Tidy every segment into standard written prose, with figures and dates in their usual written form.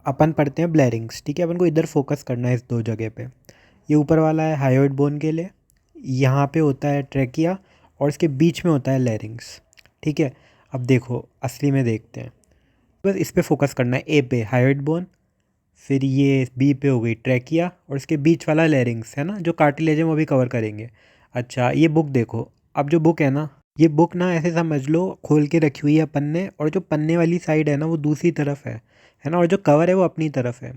अपन पढ़ते हैं ब्लैरिंग्स। ठीक है, अपन को इधर फोकस करना है इस दो जगह पे। ये ऊपर वाला है हायोइड बोन के लिए, यहाँ पे होता है ट्रैकिया और इसके बीच में होता है लैरिंग्स। ठीक है, अब देखो असली में देखते हैं। बस इस पे फोकस करना है, ए पे हायोइड बोन, फिर ये बी पे हो गई ट्रैकिया और इसके बीच वाला लैरिंग्स है ना, जो कार्टिलेज है वो भी कवर करेंगे। अच्छा ये बुक देखो, अब जो बुक है ना, ये बुक ना ऐसे समझ लो खोल के रखी हुई है पन्ने, और जो पन्ने वाली साइड है ना वो दूसरी तरफ है ना, और जो कवर है वो अपनी तरफ है।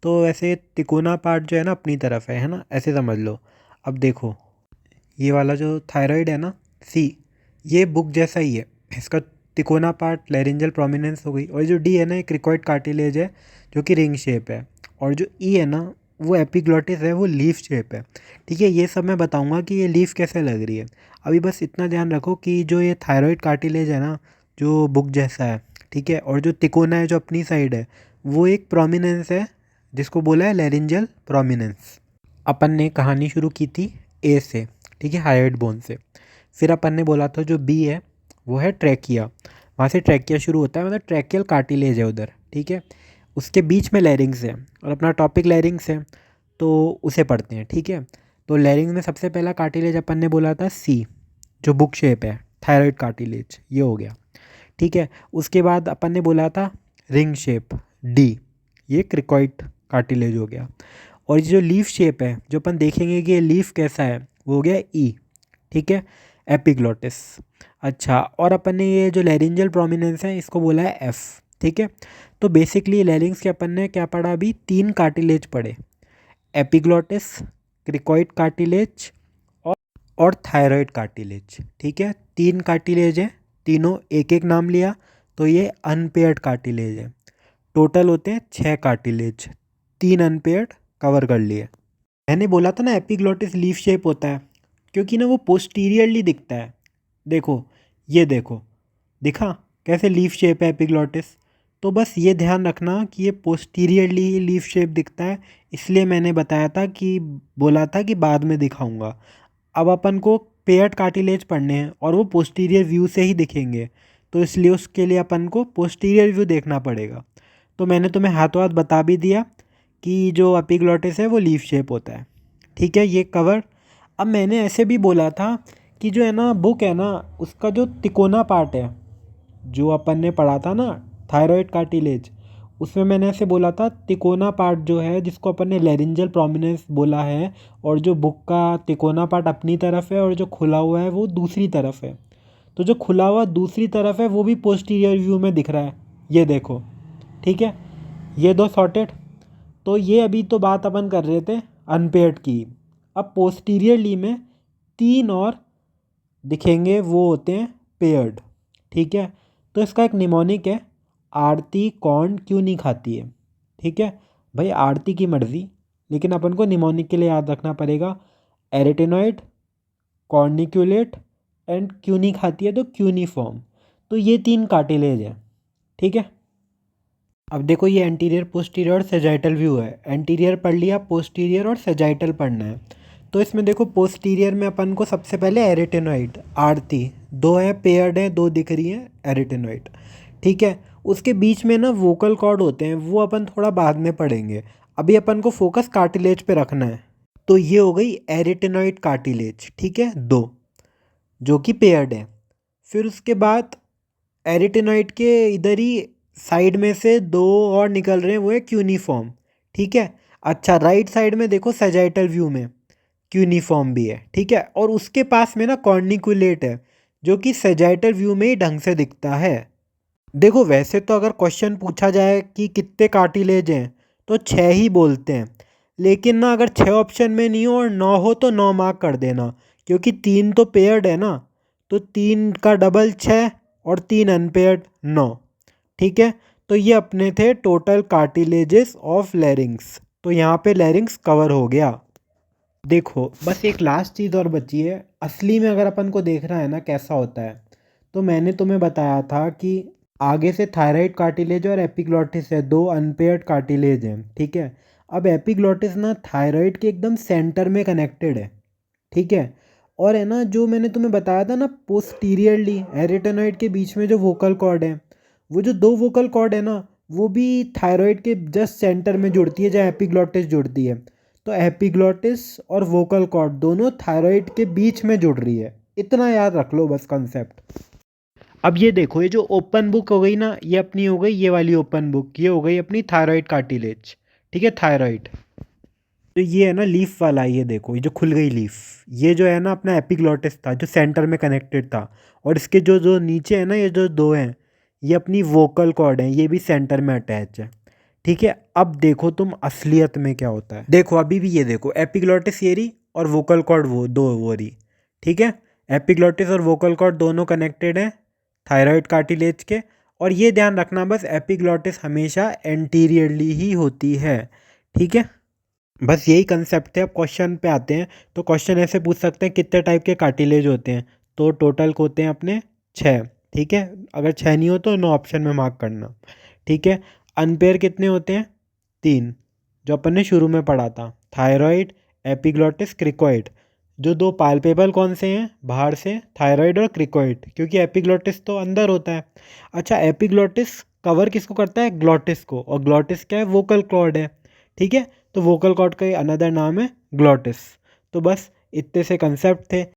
तो ऐसे तिकोना पार्ट जो है ना अपनी तरफ है ना, ऐसे समझ लो। अब देखो ये वाला जो थायराइड है ना, सी, ये बुक जैसा ही है। इसका तिकोना पार्ट लैरिंजल प्रोमिनेंस हो गई, और जो डी है ना, एक क्रिकॉइड कार्टिलेज है जो कि रिंग शेप है, और जो ई है ना वो एपिग्लॉटिस है, वो लीफ शेप है। ठीक है, ये सब मैं बताऊंगा कि ये लीफ कैसे लग रही है। अभी बस इतना ध्यान रखो कि जो ये थायराइड कार्टिलेज है ना, जो बुक जैसा है, ठीक है, और जो तिकोना है जो अपनी साइड है, वो एक प्रोमिनेंस है जिसको बोला है लैरिंजल प्रोमिनेंस। अपन ने कहानी शुरू की थी ए से, ठीक है, हायोइड बोन से। फिर अपन ने बोला था जो बी है वो है ट्रैकिया, वहाँ से ट्रैकिया शुरू होता है, मतलब ट्रैकियल कार्टिलेज है उधर। ठीक है, उसके बीच में लैरिंग्स है, और अपना टॉपिक लैरिंग्स है तो उसे पढ़ते हैं। ठीक है, तो लैरिंग्स में सबसे पहला कार्टिलेज अपन ने बोला था सी, जो बुक शेप है, थायराइड कार्टिलेज, ये हो गया। ठीक है, उसके बाद अपन ने बोला था रिंग शेप, डी, ये क्रिकॉइड कार्टिलेज हो गया। और ये जो लीफ शेप है, जो अपन देखेंगे कि ये लीफ कैसा है, वो हो गया ई। ठीक है, एपिग्लॉटिस। अच्छा, और अपन ने ये जो लैरिंजल प्रोमिनेंस है इसको बोला है एफ। ठीक है, तो बेसिकली लैरिंग्स के अपन ने क्या पढ़ा, अभी तीन कार्टिलेज पढ़े, एपिग्लॉटिस, क्रिकॉइड कार्टिलेज और थायराइड कार्टिलेज। ठीक है, तीन कार्टिलेज है, तीनों एक एक नाम लिया, तो ये अनपेयर्ड कार्टिलेज है। टोटल होते हैं 6 कार्टिलेज, तीन अनपेयर्ड कवर कर लिए। मैंने बोला था ना एपिग्लॉटिस लीफ शेप होता है, क्योंकि ना वो पोस्टीरियरली दिखता है। देखो, ये देखो, दिखा कैसे लीफ शेप है एपिग्लॉटिस। तो बस ये ध्यान रखना कि ये पोस्टीरियरली ही लीफ शेप दिखता है, इसलिए मैंने बताया था कि बोला था कि बाद में दिखाऊंगा। अब अपन को पेयर्ड कार्टिलेज पढ़ने हैं और वो पोस्टीरियर व्यू से ही दिखेंगे, तो इसलिए उसके लिए अपन को पोस्टीरियर व्यू देखना पड़ेगा। तो मैंने तुम्हें हाथों हाथ बता भी दिया कि जो एपिग्लॉटिस है वो लीफ शेप होता है। ठीक है, ये कवर। अब मैंने ऐसे भी बोला था कि जो है ना बुक है ना, उसका जो तिकोना पार्ट है, जो अपन ने पढ़ा था ना थायराइड कार्टिलेज, उसमें मैंने ऐसे बोला था तिकोना पार्ट जो है जिसको अपन ने लैरिंजल प्रोमिनेंस बोला है, और जो बुक का तिकोना पार्ट अपनी तरफ है और जो खुला हुआ है वो दूसरी तरफ है। तो जो खुला हुआ दूसरी तरफ है वो भी पोस्टीरियर व्यू में दिख रहा है, ये देखो। ठीक है, ये दो सॉर्टेड। तो ये अभी तो बात अपन कर रहे थे अनपेयर्ड की। अब पोस्टीरियरली में तीन और दिखेंगे, वो होते हैं पेयर्ड। ठीक है, तो इसका एक निमोनिक है, आरती कौन क्यों नहीं खाती है। ठीक है भाई, आरती की मर्ज़ी, लेकिन अपन को निमोनिक के लिए याद रखना पड़ेगा एरेटेनॉइड, कॉर्निक्यूलेट एंड क्यों नहीं खाती है तो क्यूनिफॉर्म। तो ये तीन कार्टिलेज हैं। ठीक है, अब देखो ये एंटीरियर पोस्टीरियर और सेजाइटल व्यू है। एंटीरियर पढ़ लिया, पोस्टीरियर और सेजाइटल पढ़ना है। तो इसमें देखो पोस्टीरियर में अपन को सबसे पहले एरेटेनॉइड, आरती, दो है पेयर्ड है, दो दिख रही है एरेटेनॉइड। ठीक है, उसके बीच में ना वोकल कॉर्ड होते हैं, वो अपन थोड़ा बाद में पढ़ेंगे, अभी अपन को फोकस कार्टिलेज पे रखना है। तो ये हो गई एरेटेनॉइड कार्टिलेज, ठीक है, दो, जो कि पेयर्ड है। फिर उसके बाद एरिटेनॉइड के इधर ही साइड में से दो और निकल रहे हैं, वो है क्यूनिफॉर्म। ठीक है, अच्छा राइट साइड में देखो सेजाइटल व्यू में क्यूनिफॉर्म भी है। ठीक है, और उसके पास में ना कॉर्निकुलेट है, जो कि सेजाइटल व्यू में ही ढंग से दिखता है। देखो वैसे तो अगर क्वेश्चन पूछा जाए कि कितने कार्टिलेज हैं तो 6 ही बोलते हैं, लेकिन ना अगर 6 ऑप्शन में नहीं हो और 9 हो तो 9 मार्क कर देना, क्योंकि तीन तो पेयर्ड है ना, तो तीन का डबल 6 और तीन अनपेयर्ड 9। ठीक है, तो ये अपने थे टोटल कार्टिलेजेस ऑफ लैरिंग्स। तो यहाँ पे लैरिंग्स कवर हो गया। देखो बस एक लास्ट चीज़ और बची है, असली में अगर अपन को देखना है ना कैसा होता है, तो मैंने तुम्हें बताया था कि आगे से थायराइड कार्टिलेज और एपिग्लॉटिस है, दो अनपेयर्ड कार्टिलेज हैं। ठीक है, अब एपिग्लॉटिस ना थायराइड के एकदम सेंटर में कनेक्टेड है। ठीक है, और है ना जो मैंने तुम्हें बताया था ना पोस्टीरियरली एरिटेनॉइड के बीच में जो वोकल कॉर्ड है, वो जो दो वोकल कॉर्ड है ना, वो भी थायराइड के जस्ट सेंटर में जुड़ती है जहाँ एपिग्लॉटिस जुड़ती है। तो एपिग्लॉटिस और वोकल कॉर्ड दोनों थायराइड के बीच में जुड़ रही है। इतना याद रख लो बस कंसेप्ट। अब ये देखो, ये जो ओपन बुक हो गई ना, ये अपनी हो गई ये वाली ओपन बुक, ये हो गई अपनी थायराइड कार्टिलेज। ठीक है, थायराइड। तो ये है ना लीफ वाला, ये देखो ये जो खुल गई लीफ, ये जो है ना अपना एपिग्लॉटिस था जो सेंटर में कनेक्टेड था। और इसके जो जो नीचे है ना, ये जो दो हैं, ये अपनी वोकल कॉर्ड हैं, ये भी सेंटर में अटैच है। ठीक है, अब देखो तुम असलियत में क्या होता है। देखो अभी भी ये देखो, एपिग्लॉटिस ये रही और वोकल कॉर्ड वो दो वो रही। ठीक है, एपिग्लॉटिस और वोकल कॉर्ड दोनों कनेक्टेड हैं थायराइड कार्टिलेज के। और ये ध्यान रखना बस, एपिग्लॉटिस हमेशा एंटीरियरली ही होती है। ठीक है, बस यही कंसेप्ट है। अब क्वेश्चन पे आते हैं। तो क्वेश्चन ऐसे पूछ सकते हैं कितने टाइप के कार्टिलेज होते हैं। तो टोटल होते हैं अपने 6। ठीक है, अगर 6 नहीं हो तो 9 ऑप्शन में मार्क करना। ठीक है, अनपेयर कितने होते हैं? 3, जो अपन ने शुरू में पढ़ा था, थायराइड, एपिग्लॉटिस, क्रिकोइड। जो दो पाल्पेबल कौन से हैं बाहर से? थायराइड और क्रिकोइड, क्योंकि एपिग्लॉटिस तो अंदर होता है। अच्छा, एपिग्लॉटिस कवर किसको करता है? ग्लॉटिस को। और ग्लॉटिस क्या है? वोकल कॉर्ड है। ठीक है, तो वोकल कॉर्ड का अनदर नाम है ग्लॉटिस। तो बस इतने से कंसेप्ट थे।